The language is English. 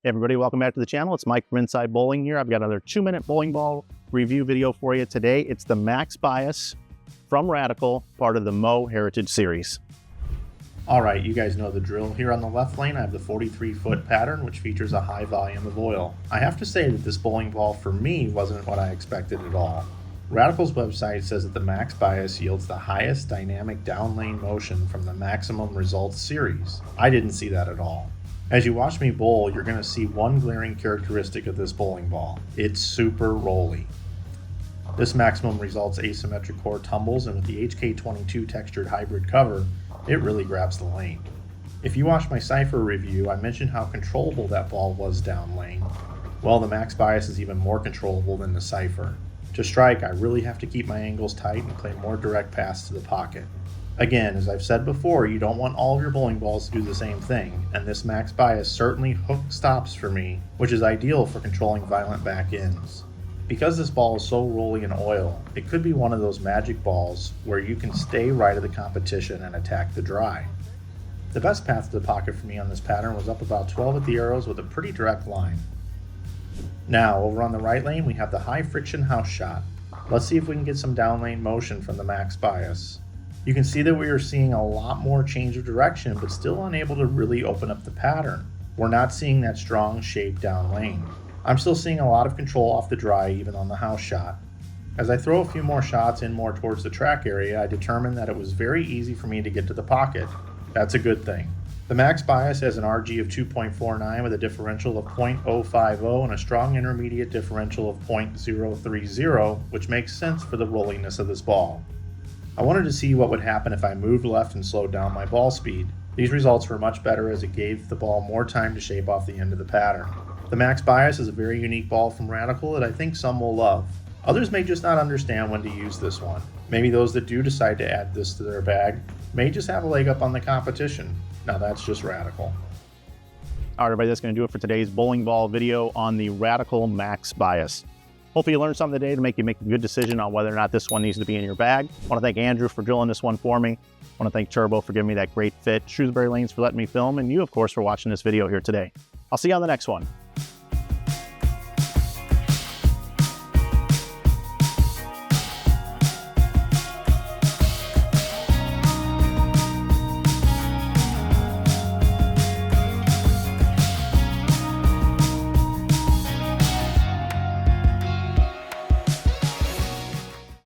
Hey everybody, welcome back to the channel. It's Mike from Inside Bowling here. I've got another 2-minute bowling ball review video for you today. It's the Max Bias from Radical, part of the Mo Heritage series. All right, you guys know the drill. Here on the left lane, I have the 43-foot pattern, which features a high volume of oil. I have to say that this bowling ball, for me, wasn't what I expected at all. Radical's website says that the Max Bias yields the highest dynamic down lane motion from the Maximum Results series. I didn't see that at all. As you watch me bowl, you're going to see one glaring characteristic of this bowling ball. It's super rolly. This Maximum Results asymmetric core tumbles, and with the HK22 textured hybrid cover, it really grabs the lane. If you watched my Cypher review, I mentioned how controllable that ball was down lane. Well, the Max Bias is even more controllable than the Cypher. To strike, I really have to keep my angles tight and play more direct pass to the pocket. Again, as I've said before, you don't want all of your bowling balls to do the same thing, and this Max Bias certainly hook stops for me, which is ideal for controlling violent back ends. Because this ball is so rolly in oil, it could be one of those magic balls where you can stay right of the competition and attack the dry. The best path to the pocket for me on this pattern was up about 12 at the arrows with a pretty direct line. Now, over on the right lane, we have the high friction house shot. Let's see if we can get some down lane motion from the Max Bias. You can see that we are seeing a lot more change of direction, but still unable to really open up the pattern. We're not seeing that strong shape down lane. I'm still seeing a lot of control off the dry, even on the house shot. As I throw a few more shots in more towards the track area, I determined that it was very easy for me to get to the pocket. That's a good thing. The Max Bias has an RG of 2.49 with a differential of 0.050 and a strong intermediate differential of 0.030, which makes sense for the rolliness of this ball. I wanted to see what would happen if I moved left and slowed down my ball speed. These results were much better as it gave the ball more time to shape off the end of the pattern. The Max Bias is a very unique ball from Radical that I think some will love. Others may just not understand when to use this one. Maybe those that do decide to add this to their bag may just have a leg up on the competition. Now that's just Radical. All right, everybody, that's going to do it for today's bowling ball video on the Radical Max Bias. Hopefully you learned something today to make you make a good decision on whether or not this one needs to be in your bag. I want to thank Andrew for drilling this one for me. I want to thank Turbo for giving me that great fit, Shrewsbury Lanes for letting me film, and you, of course, for watching this video here today. I'll see you on the next one.